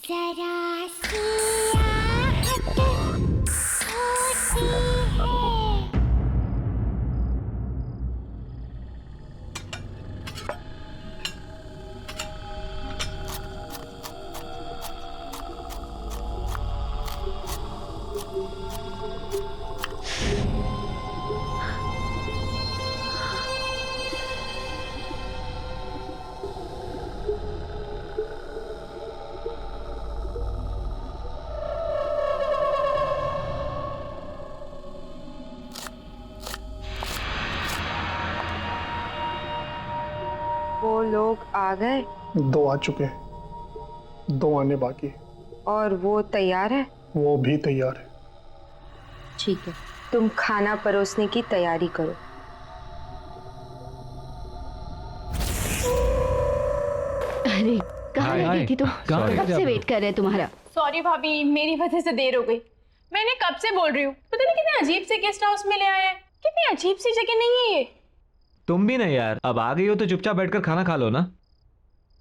जरा सी आहट होती है। वो लोग आ गए? 2 आ चुके हैं, 2 आने बाकी है। और वो तैयार है? वो भी तैयार है। ठीक है, तुम खाना परोसने की तैयारी करो। अरे कहाँ रह गई थी तुम? कब से वेट कर रहे हैं तुम्हारा। सॉरी भाभी, मेरी वजह से देर हो गई। मैंने कब से बोल रही हूँ, पता नहीं कितने अजीब से गेस्ट हाउस में ले आए हैं। कितनी अजीब सी जगह नहीं है ये। तुम भी नहीं यार, अब आ गई हो तो चुपचाप बैठकर खाना खा लो ना।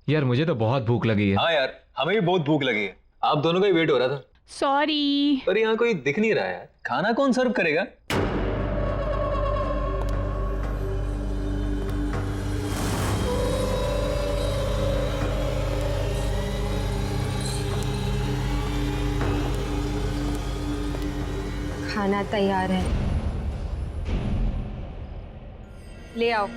यार मुझे तो बहुत भूख लगी है। हाँ यार, हमें भी बहुत भूख लगी है। आप दोनों का ही वेट हो रहा था। सॉरी। पर यहाँ कोई दिख नहीं रहा है यार, खाना कौन सर्व करेगा? खाना तैयार है, ले आओ।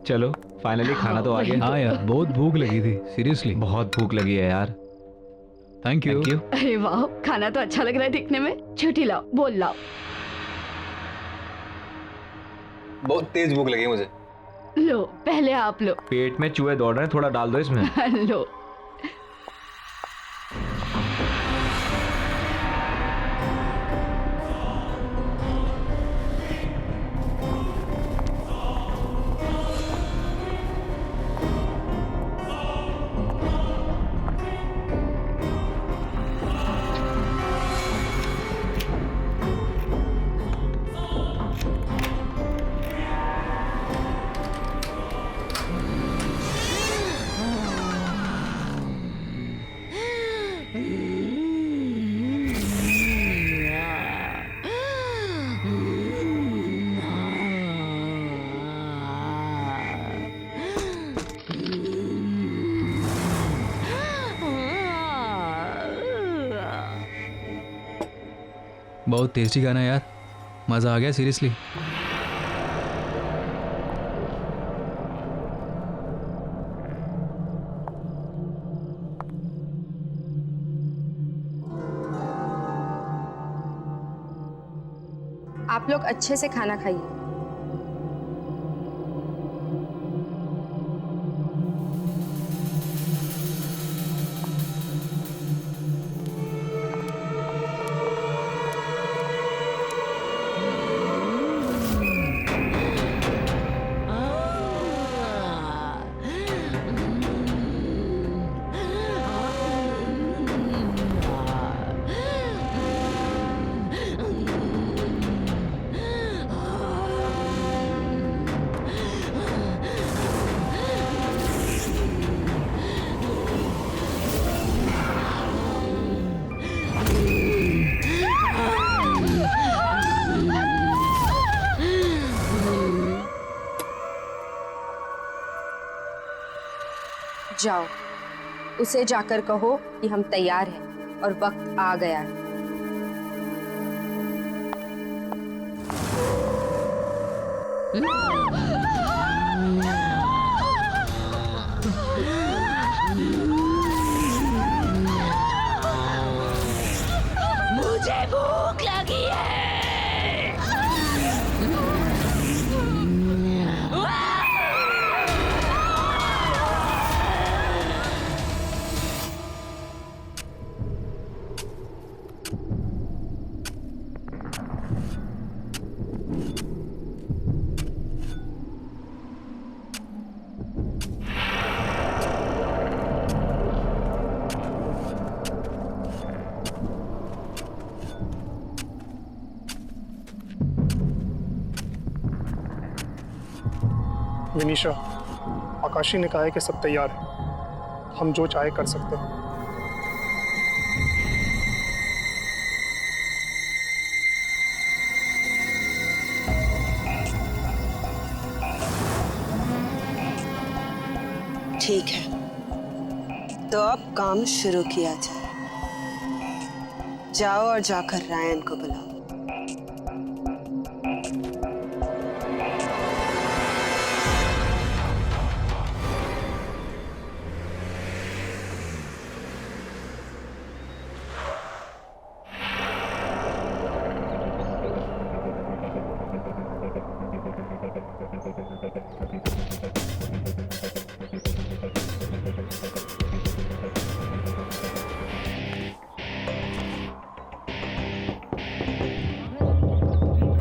चलो फाइनली खाना तो आ गया। हाँ यार, बहुत भूख लगी थी, सीरियसली बहुत भूख लगी है यार। Thank you. अरे वाह, खाना तो अच्छा लग रहा है दिखने में। छुट्टी लाओ, बोल लाओ। बहुत तेज भूख लगी है मुझे। लो पहले आप लो। पेट में चूहे दौड़ रहे हैं, थोड़ा डाल दो इसमें। लो। बहुत टेस्टी गाना यार, मज़ा आ गया सीरियसली। आप लोग अच्छे से खाना खाइए। जाओ, उसे जाकर कहो कि हम तैयार हैं और वक्त आ गया है। मुझे भूख लगी है। विनीशा, आकाशी ने कहा है कि सब तैयार है, हम जो चाहे कर सकते हैं। ठीक है, तो अब काम शुरू किया जाए। जाओ और जाकर रायन को बुलाओ।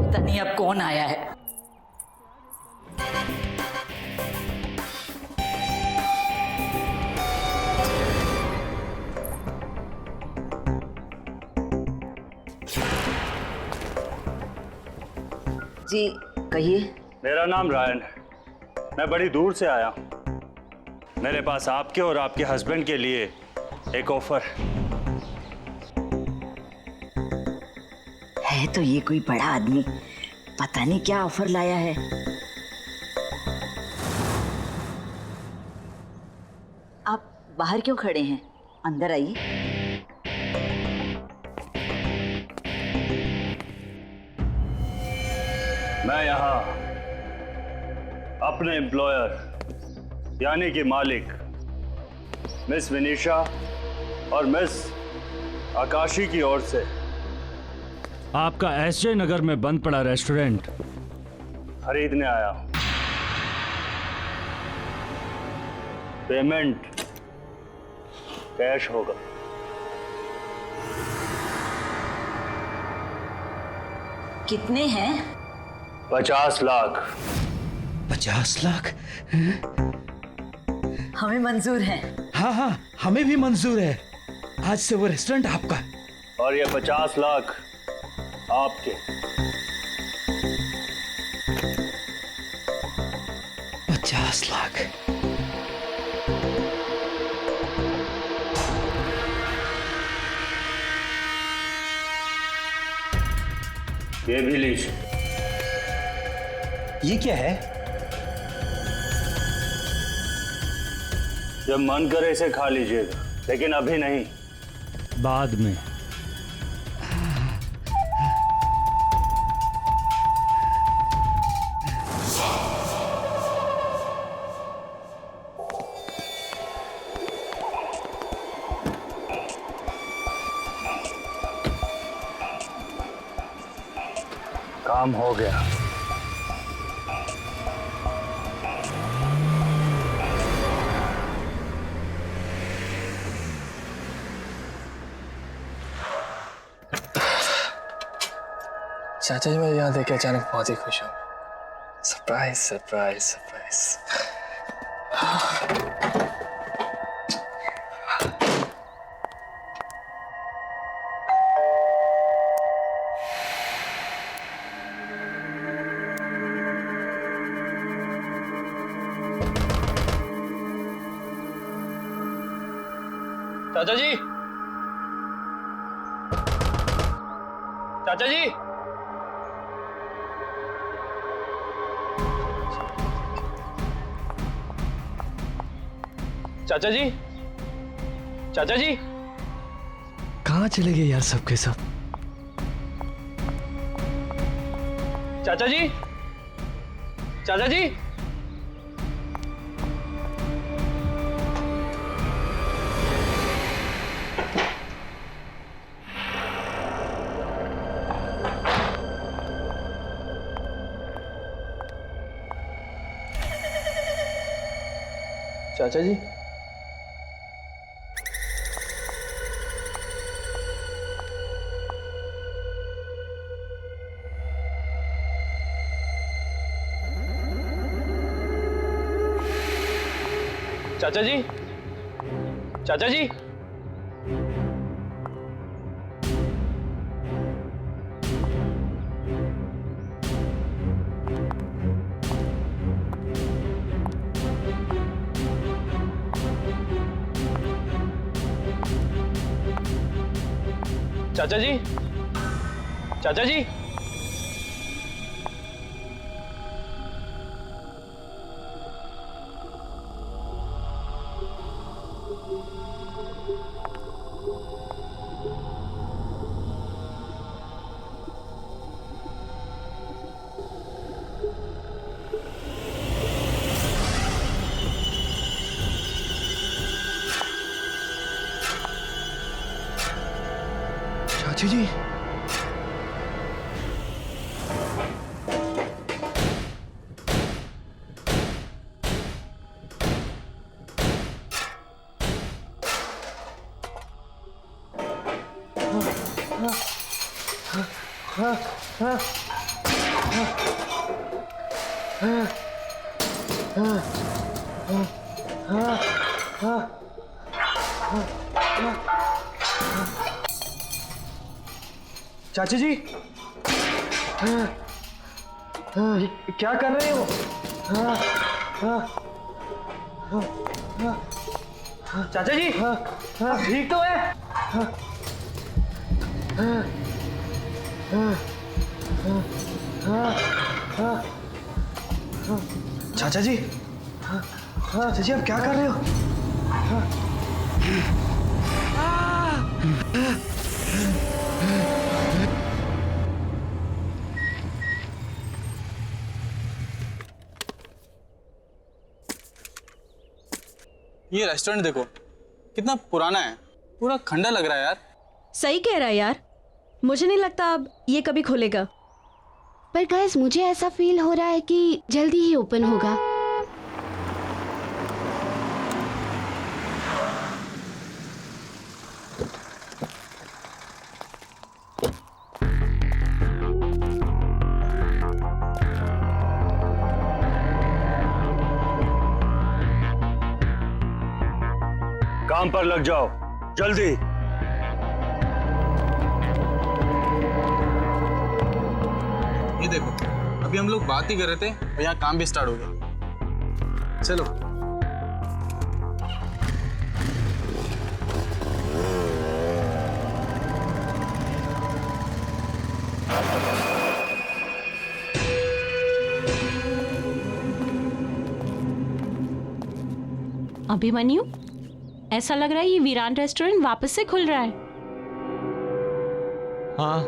पता नहीं अब कौन आया है। जी कहिए। मेरा नाम रायन है, मैं बड़ी दूर से आया हूँ। मेरे पास आपके और आपके हस्बैंड के लिए एक ऑफर है। तो ये कोई बड़ा आदमी पता नहीं क्या ऑफर लाया है। आप बाहर क्यों खड़े हैं, अंदर आइए। मैं यहाँ अपने एम्प्लॉयर यानी कि मालिक मिस विनीशा और मिस आकाशी की ओर से आपका एसजे नगर में बंद पड़ा रेस्टोरेंट खरीदने आया हूं। पेमेंट कैश होगा। कितने हैं? 50 लाख। 50 लाख? हमें मंजूर है। हाँ हाँ, हमें भी मंजूर है। आज से वो रेस्टोरेंट आपका। और ये 50 लाख आपके। 50 लाख? ये भी लीजिए। ये क्या है? जब मन करे इसे खा लीजिएगा, लेकिन अभी नहीं, बाद में। काम हो गया। चाचा जी, मैं यहाँ देख के अचानक बहुत ही खुश हूँ। Surprise surprise surprise. चाचा जी, चाचा जी, चाचा जी, चाचा जी, कहाँ चले गए यार सबके सब? चाचा जी, चाचा जी। चाचा जी, चाचा जी, चाचा जी, चाचा जी, चाचा जी, चाची जी, चाची जी, क्या कर रहे हो? चाचा जी, ठीक तो है? चाचा जी, चाचा जी, आप क्या कर रहे हो? ये रेस्टोरेंट देखो कितना पुराना है, पूरा खंडर लग रहा है यार। सही कह रहा है यार, मुझे नहीं लगता अब ये कभी खुलेगा। पर गाइस मुझे ऐसा फील हो रहा है कि जल्दी ही ओपन होगा। काम पर लग जाओ जल्दी। ये देखो, अभी हम लोग बात ही कर रहे थे और यहाँ काम भी स्टार्ट हो गया। चलो। अभिमन्यु, ऐसा लग रहा है ये वीरान रेस्टोरेंट वापस से खुल रहा है। हाँ,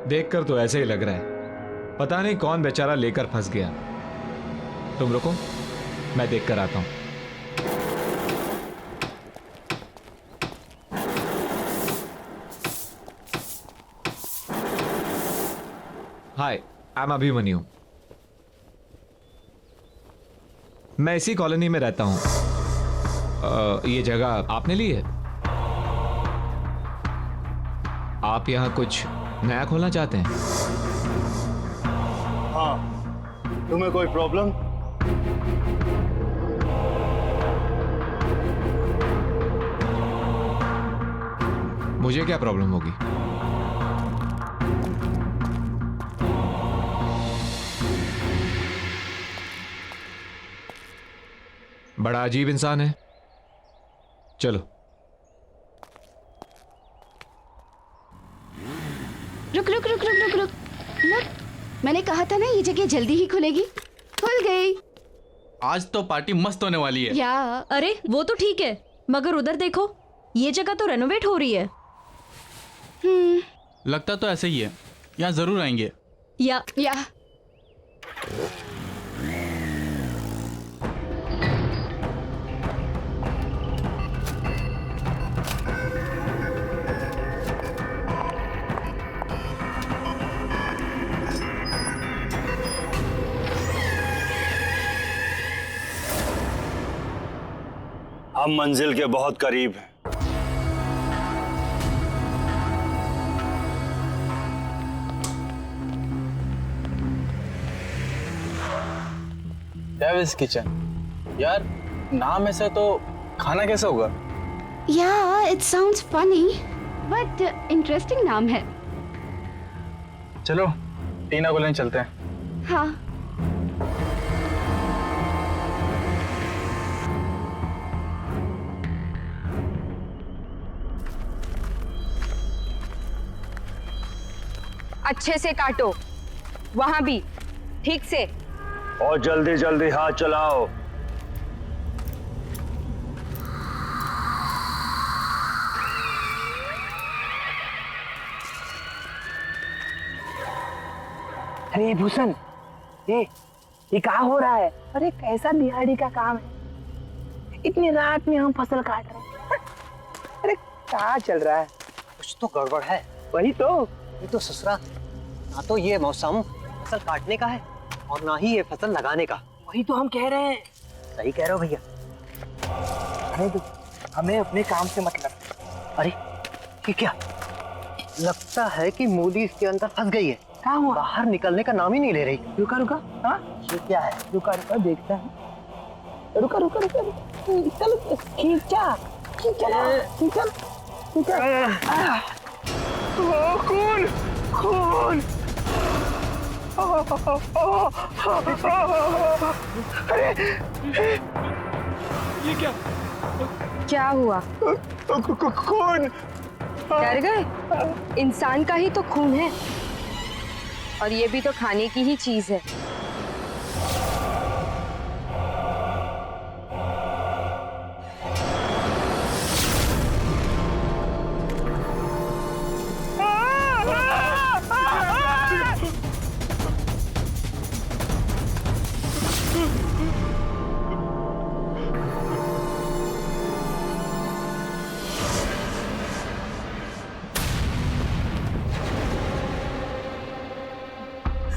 देखकर तो ऐसे ही लग रहा है। पता नहीं कौन बेचारा लेकर फंस गया। तुम रुको, मैं देखकर आता हूं। हाय, आई एम अभिमन्यु। मैं इसी कॉलोनी में रहता हूं। ये जगह आपने ली है? आप यहां कुछ नया खोलना चाहते हैं? हाँ, तुम्हें कोई प्रॉब्लम? मुझे क्या प्रॉब्लम होगी? बड़ा अजीब इंसान है। चलो। रुक रुक रुक रुक रुक रुक रुक, मैंने कहा था ना ये जगह जल्दी ही खुलेगी। खुल गई। आज तो पार्टी मस्त होने वाली है। या अरे वो तो ठीक है, मगर उधर देखो, ये जगह तो रेनोवेट हो रही है। लगता तो ऐसे ही है, यहाँ जरूर आएंगे। या हम मंजिल के बहुत करीब हैं। डेविल्स किचन, यार नाम ऐसा तो खाना कैसा होगा? या it sounds funny but interesting नाम है। चलो टीना को लेने चलते हैं। हाँ। अच्छे से काटो, वहां भी ठीक से। और जल्दी जल्दी हाथ चलाओ। अरे भूषण, ये क्या हो रहा है? अरे कैसा दिहाड़ी का काम है, इतनी रात में हम फसल काट रहे हैं। अरे क्या चल रहा है? कुछ तो गड़बड़ है। वही तो। ये तो ससुरा, ना तो ये मौसम फसल काटने का है और ना ही ये फसल लगाने का। वही तो हम कह रहे हैं। सही कह रहे हो भैया। अरे हमें अपने काम से मतलब। अरे ये क्या, लगता है कि मूली इसके अंदर फंस गई है। क्या हुआ? बाहर निकलने का नाम ही नहीं ले रही। रुका रुका, हाँ ये क्या है? रुका रुका देखता है। रुका रुका रुका, चल खींचा खींचा खींचा खींचा। खून खून। अरे ये क्या हुआ? खून। डर गए? इंसान का ही तो खून है, और ये भी तो खाने की ही चीज है।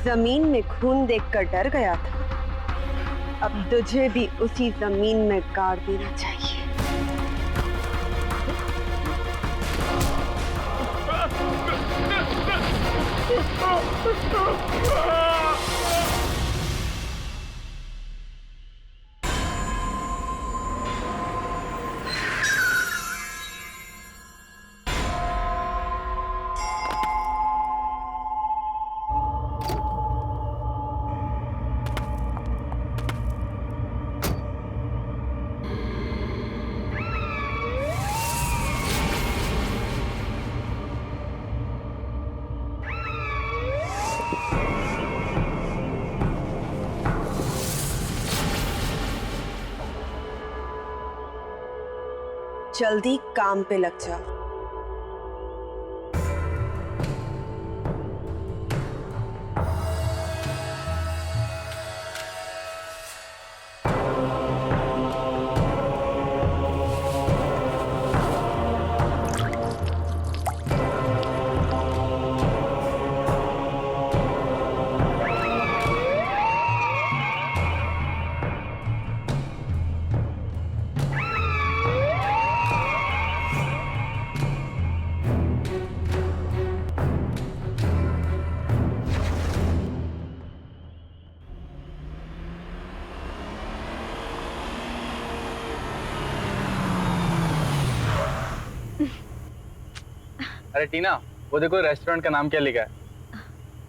जमीन में खून देखकर डर गया था, अब तुझे भी उसी जमीन में गाड़ देना चाहिए। जल्दी काम पे लग जा। अरे टीना, वो देखो रेस्टोरेंट का नाम क्या लिखा है,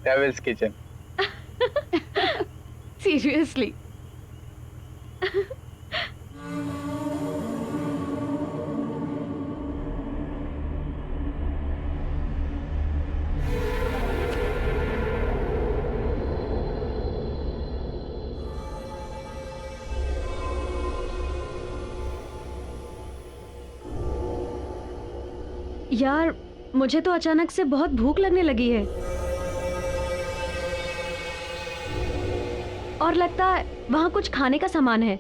डेविल्स किचन। सीरियसली? यार, मुझे तो अचानक से बहुत भूख लगने लगी है, और लगता है वहाँ कुछ खाने का सामान है।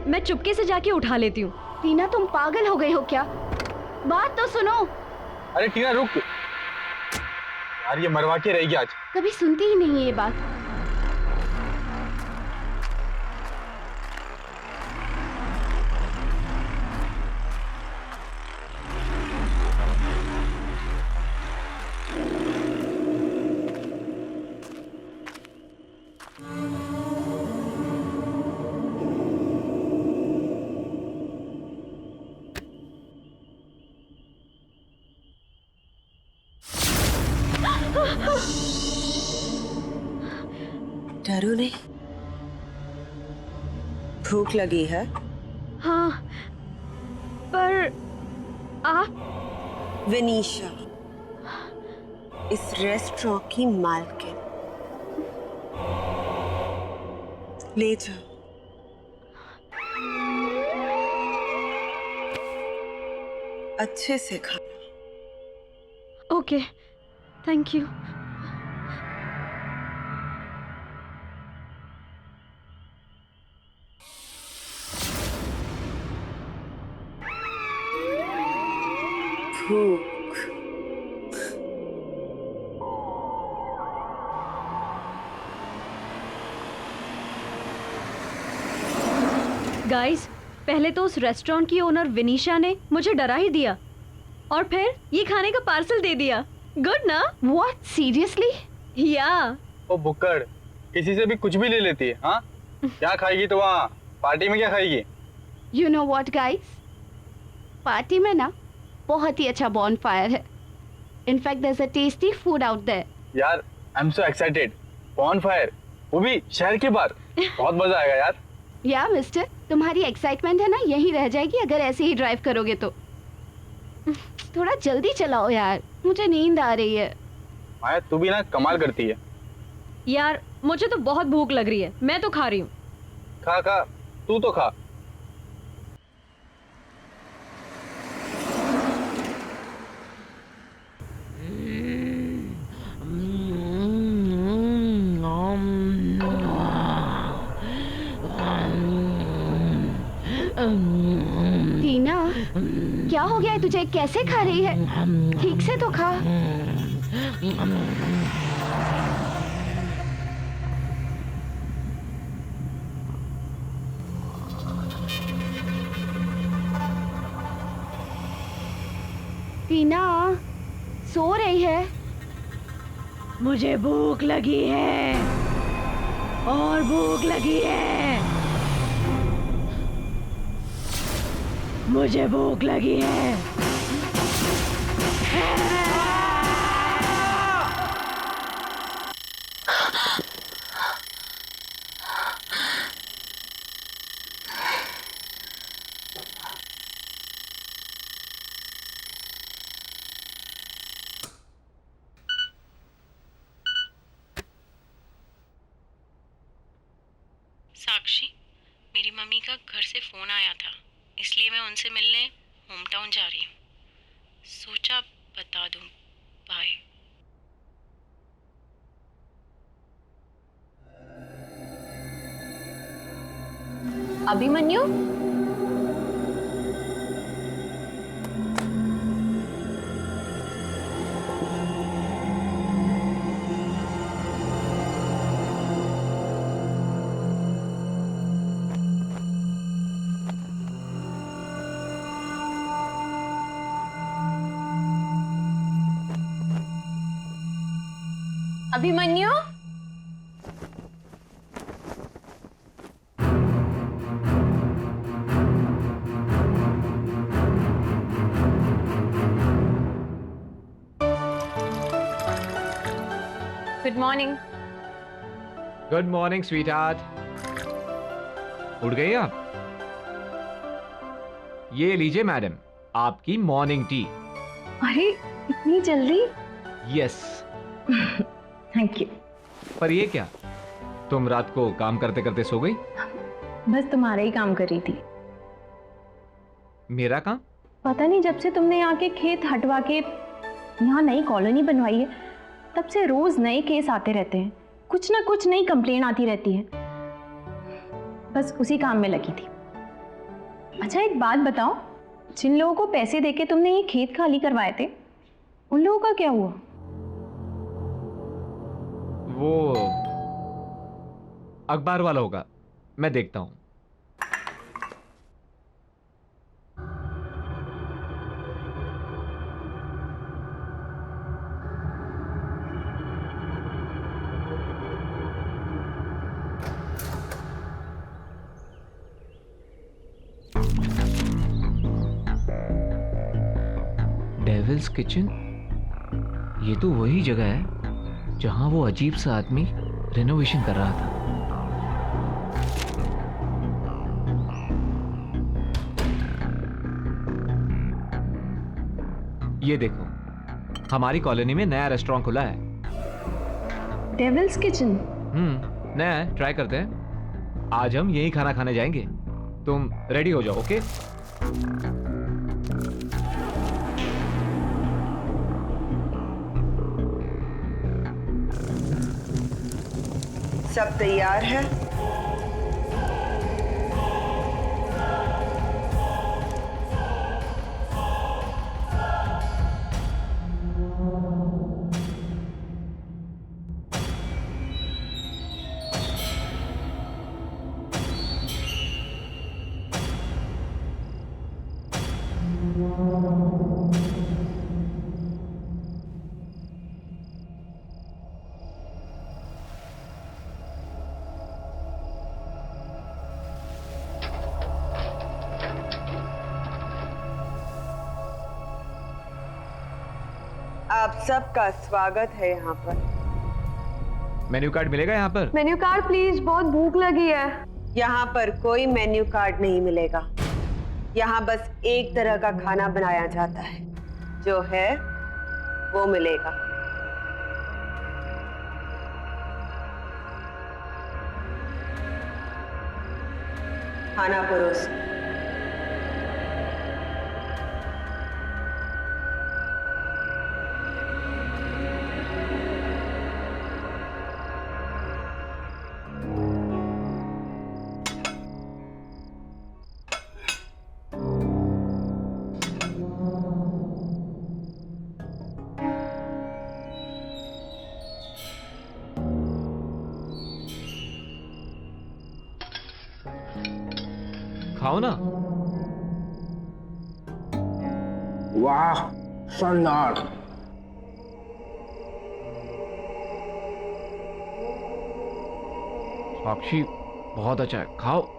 मैं चुपके से जाके उठा लेती हूँ। टीना, तुम पागल हो गई हो क्या? बात तो सुनो। अरे टीना रुक यार, ये मरवा के रहेगी आज। कभी सुनती ही नहीं है ये बात। डरो नहीं, भूख लगी है? हाँ, पर आप? विनीशा, इस रेस्टोरेंट की मालकिन। ले जाओ। अच्छे से खाना। Okay, thank you. भूख। गाइस, पहले तो उस रेस्टोरेंट की ओनर विनीशा ने मुझे डरा ही दिया और फिर ये खाने का पार्सल दे दिया। गुड ना? What, seriously? या। ओ बुक्कड़, किसी से भी कुछ भी ले लेती है। हाँ, क्या खाएगी तो वहाँ पार्टी में क्या खाएगी? You know what guys, party में ना बहुत ही अच्छा बॉनफायर है। In fact there is a tasty food out there. यार, I am so excited. Bonfire, वो भी शहर के बाहर। बहुत मजा आएगा यार। या मिस्टर, तुम्हारी एक्साइटमेंट है ना यहीं रह जाएगी अगर ऐसे ही ड्राइव करोगे तो। थोड़ा जल्दी चलाओ यार, मुझे नींद आ रही है। माया, तू भी ना कमाल करती है। यार मुझे तो बहुत भूख लग रही है, मैं तो खा रही हूँ। खा खा, तू तो खा। टीना, क्या हो गया है तुझे? कैसे खा रही है? ठीक से तो खा। टीना, सो रही है? मुझे भूख लगी है और भूख लगी है। मुझे भूख लगी है। साक्षी, मेरी मम्मी का घर से फ़ोन आया था, इसलिए मैं उनसे मिलने होम टाउन जा रही हूँ। सोचा बता दूँ। Bye. Abhimanyu, Abhimanyu, good morning. Good morning sweetheart. उठ गई आप? ये लीजिए मैडम, आपकी मॉर्निंग टी। अरे इतनी जल्दी? यस। Thank you. पर ये क्या, तुम रात को काम करते करते सो गई? बस तुम्हारा ही काम कर रही थी। मेरा काम? पता नहीं, जब से तुमने यहाँ के खेत हटवा के यहाँ नई कॉलोनी बनवाई है तब से रोज नए केस आते रहते हैं, कुछ ना कुछ नई कंप्लेन आती रहती है। बस उसी काम में लगी थी। अच्छा एक बात बताओ, जिन लोगों को पैसे देके तुमने ये खेत खाली करवाए थे उन लोगों का क्या हुआ? वो अखबार वाला होगा, मैं देखता हूं। डेविल्स किचन, ये तो वही जगह है जहां वो अजीब सा आदमी रेनोवेशन कर रहा था। ये देखो, हमारी कॉलोनी में नया रेस्टोरेंट खुला है। Devil's Kitchen? नया है, ट्राई करते हैं। आज हम यही खाना खाने जाएंगे। तुम रेडी हो जाओ, ओके? सब तैयार है? आप सबका स्वागत है यहाँ पर। मेन्यू कार्ड मिलेगा यहाँ पर? मेन्यू कार्ड प्लीज, बहुत भूख लगी है। यहाँ पर कोई मेन्यू कार्ड नहीं मिलेगा। यहाँ बस एक तरह का खाना बनाया जाता है, जो है वो मिलेगा। खाना परोस। खाओ ना। वाह, शानदार। साक्षी, बहुत अच्छा है, खाओ।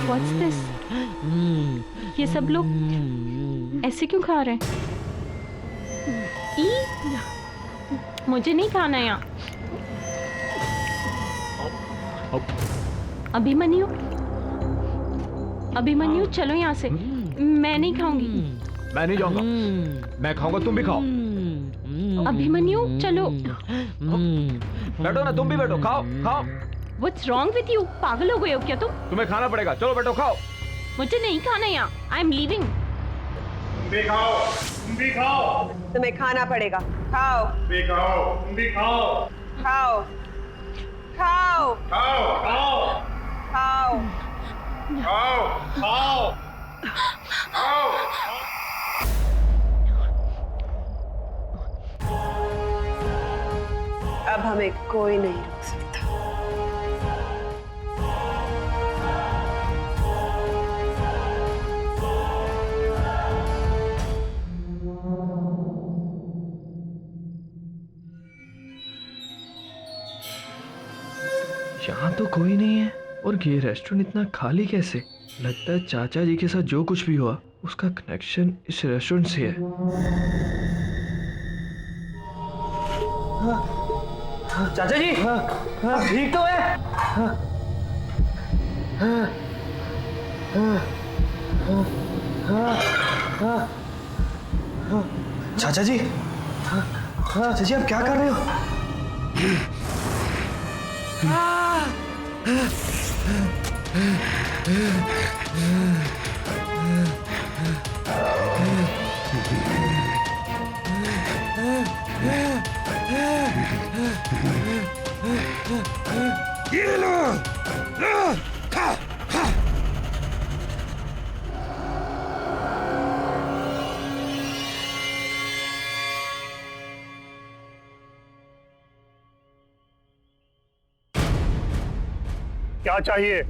What's this? ये सब लोग ऐसे क्यों खा रहे हैं? मुझे नहीं खाना यहाँ। अभिमन्यु, अभिमन्यु चलो यहाँ से। मैं नहीं खाऊंगी। मैं नहीं जाऊंगा। मैं खाऊंगा, तुम भी खाओ। अभिमन्यु चलो। बैठो ना, तुम भी बैठो, खाओ खाओ। What's wrong with you? पागल हो गए हो क्या तुम? तुम्हें खाना पड़ेगा, चलो बैठो खाओ। मुझे नहीं खाना यहाँ। I am leaving. तुम भी खाओ, तुम भी खाओ। तुम्हें खाना पड़ेगा, खाओ। तुम भी खाओ, तुम भी खाओ। खाओ, खाओ, खाओ, खाओ, खाओ, खाओ, खाओ, खाओ। अब हमें कोई नहीं रोक सकता। यहाँ तो कोई नहीं है, और ये रेस्टोरेंट इतना खाली कैसे? लगता है चाचा जी के साथ जो कुछ भी हुआ उसका कनेक्शन इस रेस्टोरेंट से है। चाचा जी, ठीक तो है? चाचा जी, चाचा जी आप क्या कर रहे हो? ये लो, खा, खा। क्या चाहिए?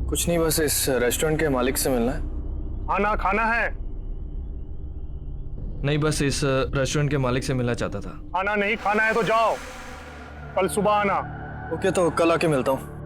कुछ नहीं, बस इस रेस्टोरेंट के मालिक से मिलना है। खाना खाना है। नहीं, बस इस रेस्टोरेंट के मालिक से मिलना चाहता था। खाना नहीं खाना है तो जाओ, कल सुबह आना। ओके, तो कल आके मिलता हूँ।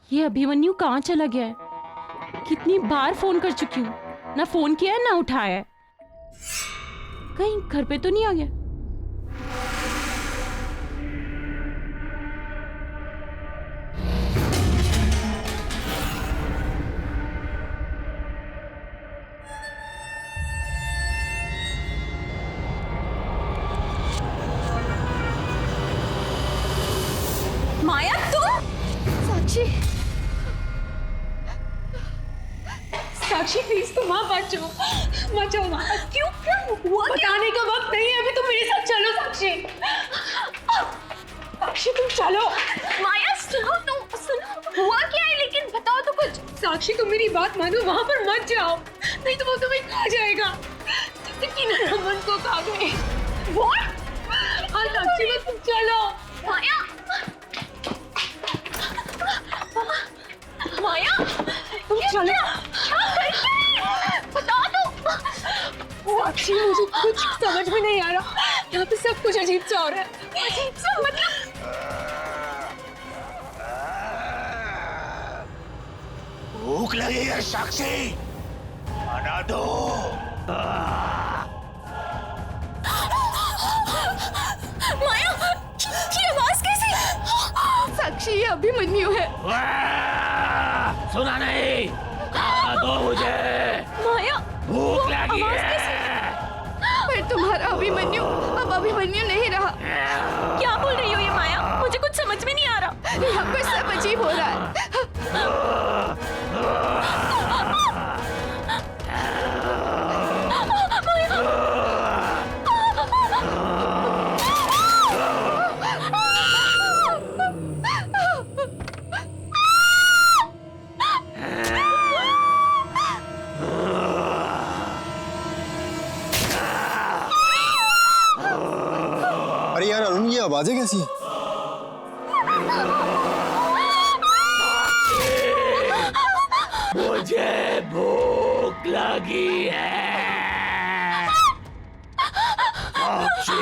ये अभिमन्यु कहाँ चला गया है? कितनी बार फोन कर चुकी हूँ, ना फोन किया है ना उठाया है। कहीं घर पे तो नहीं आ गया? माया तुम? साक्षी, साक्षी प्लीज तुम वहां बचाओ, बचाओ माँ। क्यों क्या हुआ? बताने का वक्त नहीं है अभी, तुम मेरे साथ चलो साक्षी। साक्षी तुम चलो। माया सुनो, तुम सुनो, हुआ क्या है लेकिन बताओ तो कुछ। साक्षी तुम मेरी बात मानो, वहां पर मत जाओ, नहीं तो वो तुम्हें खा जाएगा। रमन को खा गए। हाँ साक्षी बस तुम चलो। माया, माया तुम चलो। बता दो साक्षी, मुझे कुछ समझ में नहीं आ रहा, यहाँ पे सब कुछ अजीब सा हो रहा है। अजीब सा मतलब? भूख लगी है साक्षी, खाना दो। माया, ये आवाज कैसी? साक्षी ये अभिमन्यु है। सुना नहीं? खाना दो मुझे। माया भूख लगी है। पर तुम्हारा अभिमन्यु अब अभिमन्यु नहीं रहा। क्या बोल रही हो ये माया? मुझे कुछ समझ में नहीं आ रहा। यहाँ पर सब अजीब हो रहा है। अरे यार अरुण, ये आवाजें कैसी हैं? मुझे भूख लगी है साक्षी,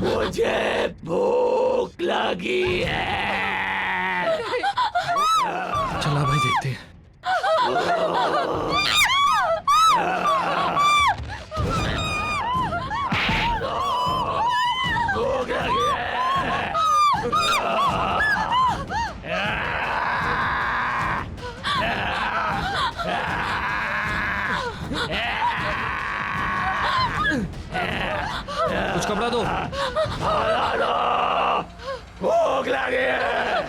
मुझे भूख लगी है। चला भाई, देखते हैं। भूख लगी है। कुछ कपड़ा दो। भूख लगी है।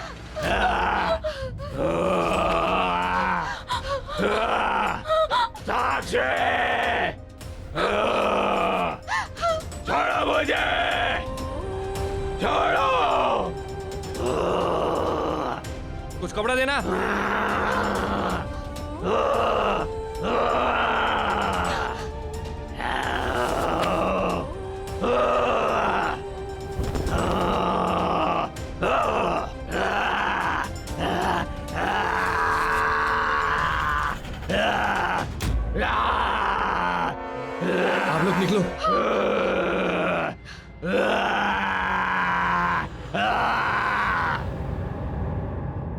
साक्षी, छोड़ो मुझे, छोड़ो। कुछ कपड़ा देना। आप लोग निकलो।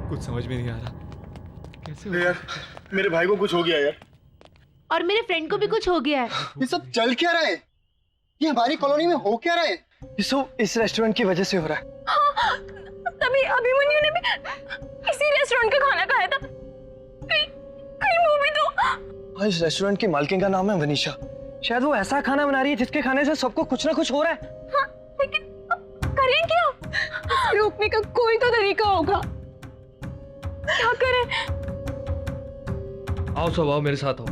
कुछ समझ में नहीं आ रहा, कैसे यार मेरे भाई को कुछ हो गया यार, और मेरे फ्रेंड को भी कुछ हो गया है। ये सब चल क्या रहा है? ये हमारी कॉलोनी में हो क्या रहा है? ये सब इस रेस्टोरेंट की वजह से हो रहा है। हाँ, तभी अभिमन्यु ने भी इसी रेस्टोरेंट का खाना खाया था। कहीं वो भी तो। हाँ, इस रेस्टोरेंट की मालकिन का नाम है वनीशा। शायद वो ऐसा खाना बना रही है जिसके खाने से सबको कुछ ना कुछ हो रहा है। हाँ, लेकिन करें क्या? रोकने का कोई तो तरीका होगा। क्या करें? आओ सब, आओ मेरे साथ आओ।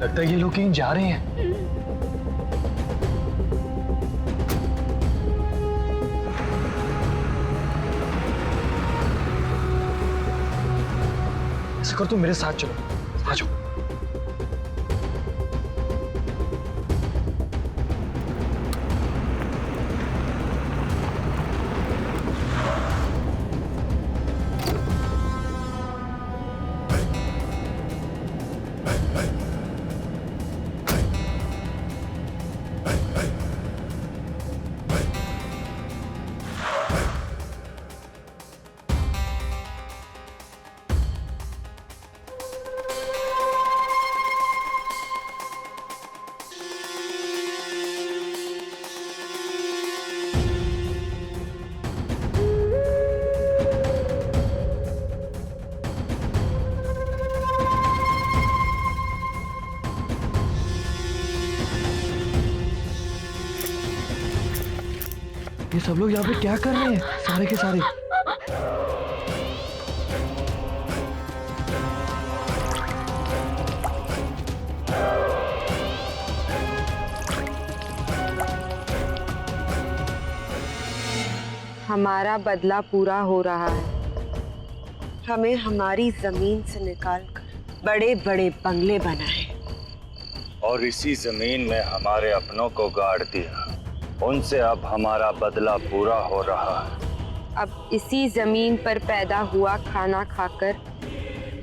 लगता है ये लोग कहीं जा रहे हैं। ऐसा कर, तुम मेरे साथ चलो, आ जाओ। ये सब लोग यहाँ पे क्या कर रहे हैं, सारे के सारे? हमारा बदला पूरा हो रहा है। हमें हमारी जमीन से निकालकर बड़े बड़े बंगले बनाए और इसी जमीन में हमारे अपनों को गाड़ दिया। उनसे अब हमारा बदला पूरा हो रहा है। अब इसी जमीन पर पैदा हुआ खाना खाकर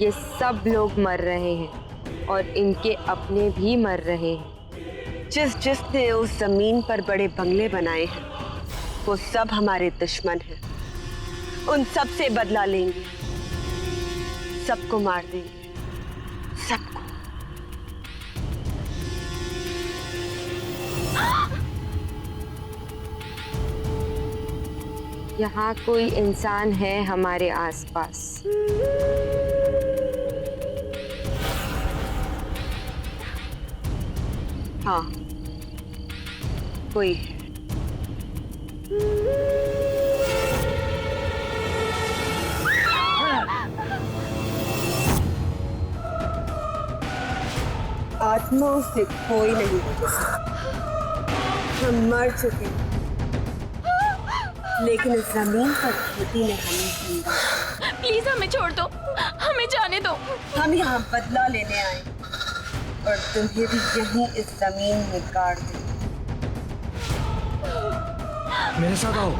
ये सब लोग मर रहे हैं और इनके अपने भी मर रहे हैं। जिसने उस जमीन पर बड़े बंगले बनाए हैं वो सब हमारे दुश्मन हैं। उन सब से बदला लेंगे, सबको मार देंगे, सबको। यहाँ कोई इंसान है हमारे आसपास? हाँ, कोई है। आत्माओं से कोई नहीं बचा। हम मर चुके हैं, लेकिन इस जमीन पर खेती ने हमें जिंदा। प्लीज हमें छोड़ दो, हमें जाने दो। हम यहाँ बदला लेने आए और तुम्हें भी यहीं इस जमीन में गाड़ दें। मेरे साथ आओ।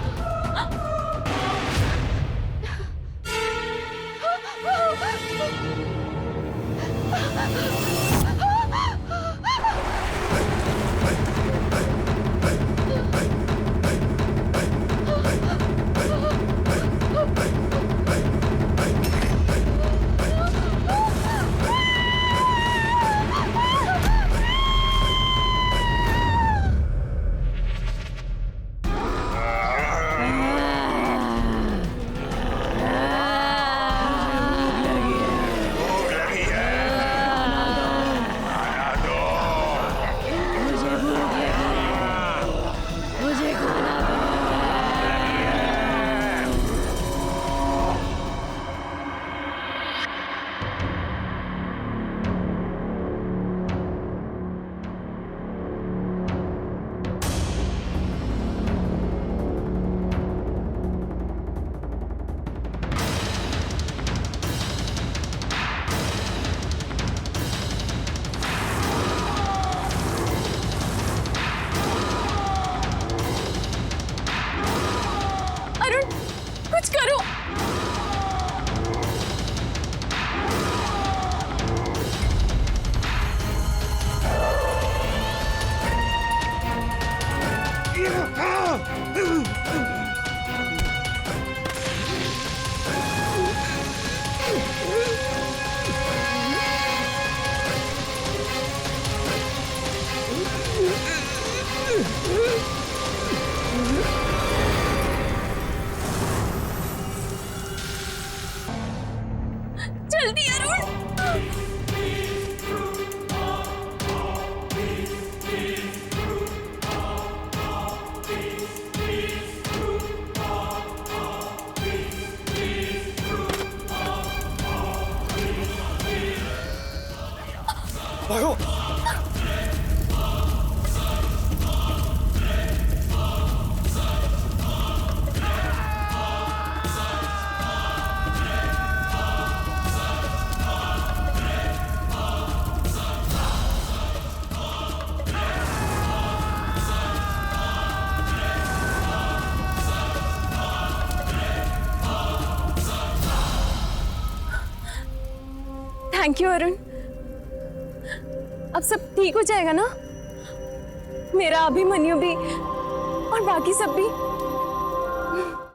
जल्दी अरुण। भागो। Thank you Arun. अब सब ठीक हो जाएगा ना? मेरा अभिमन्यु भी और बाकी सब भी।